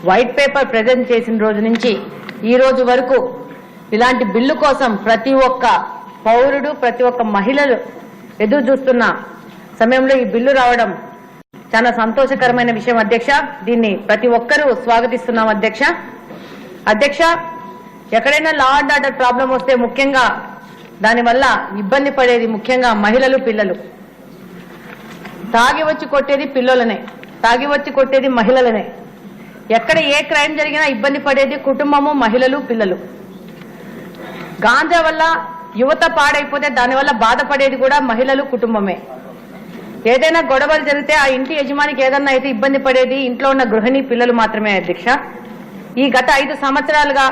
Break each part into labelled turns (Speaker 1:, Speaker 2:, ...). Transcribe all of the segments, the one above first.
Speaker 1: White paper present చేసిన రోజు నుంచి ఈ రోజు వరకు ఇలాంటి బిల్లు కోసం ప్రతి ఒక్క పౌరుడు ప్రతి ఒక్క మహిళలు ఎదురు చూస్తున్న సమయంలో ఈ బిల్లు రావడం చాలా సంతోషకరమైన విషయం అధ్యక్ష. దీన్ని ప్రతి ఒక్కరూ స్వాగతిస్తున్నాం అధ్యక్ష. అధ్యక్ష, ఎక్కడైనా లా అండ్ ఆర్డర్ ప్రాబ్లం వస్తే ముఖ్యంగా దానివల్ల ఇబ్బంది పడేది ముఖ్యంగా మహిళలు, పిల్లలు. తాగి వచ్చి కొట్టేది పిల్లలనే, తాగి వచ్చి కొట్టేది మహిళలనే. ఎక్కడ ఏ క్రైమ్ జరిగినా ఇబ్బంది పడేది కుటుంబము, మహిళలు, పిల్లలు. గాంజా వల్ల యువత పాడైపోతే దానివల్ల బాధపడేది కూడా మహిళలు, కుటుంబమే. ఏదైనా గొడవలు జరిగితే ఆ ఇంటి యజమానికి ఏదన్నా అయితే ఇబ్బంది పడేది ఇంట్లో ఉన్న గృహిణి, పిల్లలు మాత్రమే అధ్యక్ష. ఈ గత 5 సంవత్సరాలుగా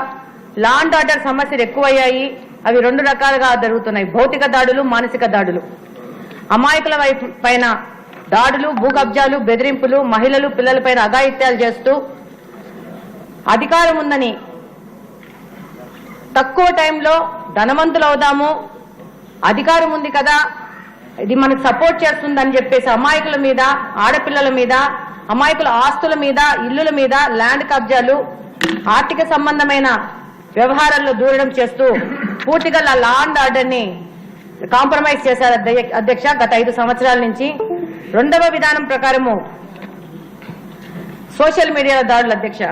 Speaker 1: లా అండ్ ఆర్డర్ సమస్యలు ఎక్కువయ్యాయి. అవి 2 రకాలుగా జరుగుతున్నాయి: భౌతిక దాడులు, మానసిక దాడులు. అమాయకుల పైన దాడులు, భూకబ్జాలు, బెదిరింపులు, మహిళలు, పిల్లలపైన అఘాయిత్యాలు చేస్తూ అధికారం ఉందని తక్కువ టైంలో ధనవంతులు అవుదాము, అధికారం ఉంది కదా ఇది మనకు సపోర్ట్ చేస్తుందని చెప్పేసి అమాయకుల మీద, ఆడపిల్లల మీద, అమాయకుల ఆస్తుల మీద, ఇల్లుల మీద ల్యాండ్ కబ్జాలు, ఆర్థిక సంబంధమైన వ్యవహారాల్లో దూరడం చేస్తూ పూర్తిగా లా అండ్ ఆర్డర్ ని కాంప్రమైజ్ చేశారు అధ్యక్ష గత 5 సంవత్సరాల నుంచి. 2వ విధానం ప్రకారము సోషల్ మీడియాలో దాడులు అధ్యక్ష.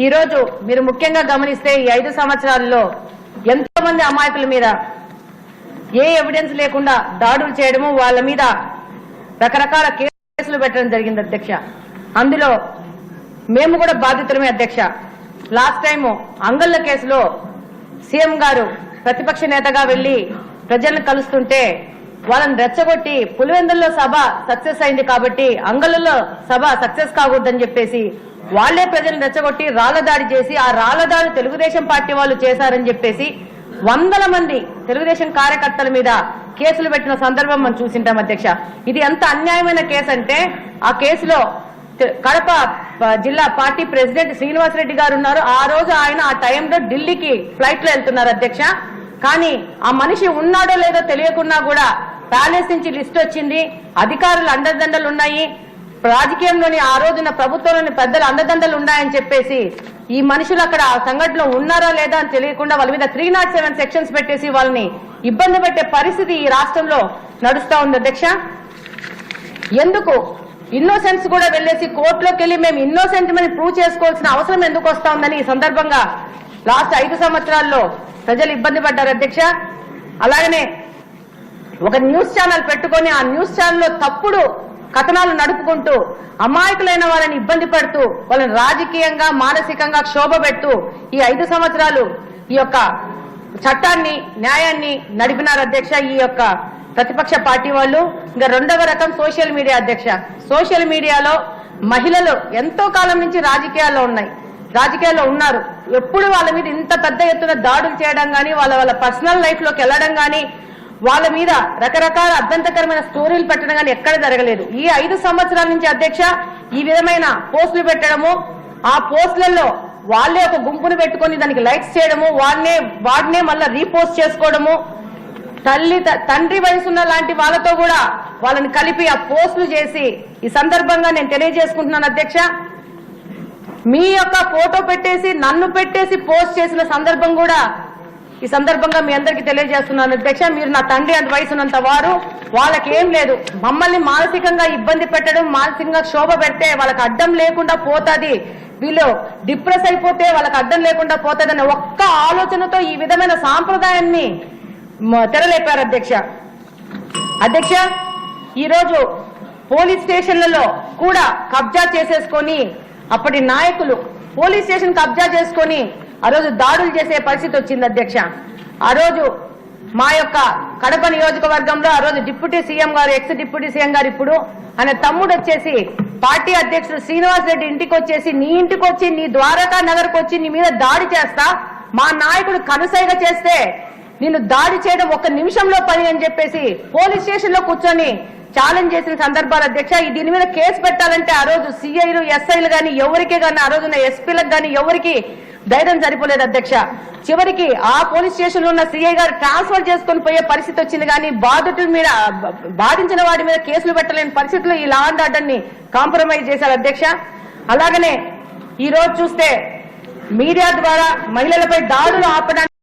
Speaker 1: ఈ రోజు మీరు ముఖ్యంగా గమనిస్తే ఈ 5 సంవత్సరాల్లో ఎంతో మంది అమాయకుల మీద ఏ ఎవిడెన్స్ లేకుండా దాడులు చేయడము, వాళ్ళ మీద రకరకాల కేసులు పెట్టడం జరిగింది అధ్యక్ష. అందులో మేము కూడా బాధితులమే అధ్యక్ష. లాస్ట్ టైము అంగళ్ళ కేసులో సీఎం గారు ప్రతిపక్ష నేతగా వెళ్లి ప్రజలను కలుస్తుంటే వాళ్ళని రెచ్చగొట్టి పులివెందుల్లో సభ సక్సెస్ అయింది కాబట్టి అంగళ్ళలో సభ సక్సెస్ కాకూడదని చెప్పేసి వాళ్లే ప్రజలను రెచ్చగొట్టి రాళ్ల దాడి చేసి ఆ రాళ్ల దాడి తెలుగుదేశం పార్టీ వాళ్ళు చేశారని చెప్పేసి వందల మంది తెలుగుదేశం కార్యకర్తల మీద కేసులు పెట్టిన సందర్భం మనం చూసింటాం అధ్యక్ష. ఇది ఎంత అన్యాయమైన కేసు అంటే ఆ కేసులో కడప జిల్లా పార్టీ ప్రెసిడెంట్ శ్రీనివాసరెడ్డి గారు ఉన్నారు. ఆ రోజు ఆయన ఆ టైంలో ఢిల్లీకి ఫ్లైట్ లో వెళ్తున్నారు అధ్యక్ష. కానీ ఆ మనిషి ఉన్నాడో లేదో తెలియకున్నా కూడా ప్యాలెస్ నుంచి లిస్ట్ వచ్చింది, అధికారులు అండదండలు ఉన్నాయి, రాజకీయంలోని ఆ రోజున ప్రభుత్వంలోని పెద్దలు అండదండలు ఉన్నాయని చెప్పేసి ఈ మనుషులు అక్కడ ఆ సంఘటనలో ఉన్నారా లేదా అని తెలియకుండా వాళ్ళ మీద 307 సెక్షన్స్ పెట్టేసి వాళ్ళని ఇబ్బంది పెట్టే పరిస్థితి ఈ రాష్ట్రంలో నడుస్తా ఉంది అధ్యక్ష. ఎందుకు ఇన్నోసెన్స్ కూడా వెళ్లేసి కోర్టులోకి వెళ్లి మేము ఇన్నోసెంట్ అని ప్రూవ్ చేసుకోవాల్సిన అవసరం ఎందుకు వస్తా ఉందని ఈ సందర్భంగా లాస్ట్ 5 సంవత్సరాల్లో ప్రజలు ఇబ్బంది పడ్డారు అధ్యక్ష. అలాగనే ఒక న్యూస్ ఛానల్ పెట్టుకొని ఆ న్యూస్ ఛానల్లో తప్పుడు కథనాలు నడుపుకుంటూ అమాయకులైన వాళ్ళని ఇబ్బంది పడుతూ వాళ్ళని రాజకీయంగా, మానసికంగా క్షోభ పెడుతూ ఈ 5 సంవత్సరాలు ఈ యొక్క చట్టాన్ని, న్యాయాన్ని నడిపినారు అధ్యక్ష ఈ యొక్క ప్రతిపక్ష పార్టీ వాళ్ళు. ఇంకా 2వ రకం సోషల్ మీడియా అధ్యక్ష. సోషల్ మీడియాలో మహిళలు ఎంతో కాలం నుంచి రాజకీయాల్లో ఉన్నారు. ఎప్పుడు వాళ్ళ మీద ఇంత పెద్ద ఎత్తున దాడులు చేయడం గానీ, వాళ్ళ పర్సనల్ లైఫ్ లోకి వెళ్లడం గానీ, వాళ్ళ మీద రకరకాల అభ్యంతరకరమైన స్టోరీలు పెట్టడం కానీ ఎక్కడ జరగలేదు. ఈ 5 సంవత్సరాల నుంచి అధ్యక్ష ఈ విధమైన పోస్టులు పెట్టడము, ఆ పోస్టులలో వాళ్లే ఒక గుంపును పెట్టుకుని దానికి లైక్స్ చేయడము, వాడినే మళ్ళా రీపోస్ట్ చేసుకోవడము, తండ్రి వయసున్న లాంటి వాళ్ళతో కూడా వాళ్ళని కలిపి ఆ పోస్టులు చేసి ఈ సందర్భంగా నేను తెలియజేసుకుంటున్నాను అధ్యక్ష. మీ యొక్క ఫోటో పెట్టేసి నన్ను పెట్టేసి పోస్ట్ చేసిన సందర్భం కూడా ఈ సందర్భంగా మీ అందరికీ తెలియజేస్తున్నాను అధ్యక్ష. మీరు నా తండ్రి అంత వయసున్నంత వారు, వాళ్ళకేం లేదు. మమ్మల్ని మానసికంగా ఇబ్బంది పెట్టడం, మానసికంగా క్షోభ పెడితే వాళ్ళకి అడ్డం లేకుండా పోతుంది, వీళ్ళు డిప్రెస్ అయిపోతే వాళ్ళకి అడ్డం లేకుండా పోతుందనే ఒక్క ఆలోచనతో ఈ విధమైన సాంప్రదాయాన్ని తెరలేపారు అధ్యక్ష. ఈరోజు పోలీస్ స్టేషన్లలో కూడా కబ్జా చేసేసుకొని అప్పటి నాయకులు పోలీస్ స్టేషన్ కబ్జా చేసుకొని ఆ రోజు దాడులు చేసే పరిస్థితి వచ్చింది అధ్యక్ష. ఆ రోజు మా యొక్క కడప నియోజకవర్గంలో ఆ రోజు డిప్యూటీ సీఎం గారు, ఎక్స్ డిప్యూటీ సీఎం గారు ఇప్పుడు ఆయన తమ్ముడు వచ్చేసి పార్టీ అధ్యక్షుడు శ్రీనివాస్ రెడ్డి ఇంటికి వచ్చేసి, నీ ఇంటికి వచ్చి, నీ ద్వారకా నగర్కి వచ్చి నీ మీద దాడి చేస్తా, మా నాయకుడు కనుసైగ చేస్తే నిన్ను దాడి చేయడం 1 నిమిషంలో పని అని చెప్పేసి పోలీస్ స్టేషన్ లో కూర్చొని ఛాలెంజ్ చేసిన సందర్భాలు అధ్యక్ష. దీని మీద కేసు పెట్టాలంటే ఆ రోజు సిఐలు, ఎస్ఐలు గాని ఎవరికి గాని, ఆ రోజున ఎస్పీలకు గాని ఎవరికి ధైర్యం సరిపోలేదు అధ్యక్ష. చివరికి ఆ పోలీస్ స్టేషన్ లో ఉన్న సిఐ గారు ట్రాన్స్ఫర్ చేసుకుని పోయే పరిస్థితి వచ్చింది. కానీ బాధితుల మీద, బాధించిన వాడి మీద కేసులు పెట్టలేని పరిస్థితుల్లో ఈ లా అండ్ ఆర్డర్ ని కాంప్రమైజ్ చేశారు అధ్యక్ష. అలాగనే ఈ రోజు చూస్తే మీడియా ద్వారా మహిళలపై దాడులు ఆపడానికి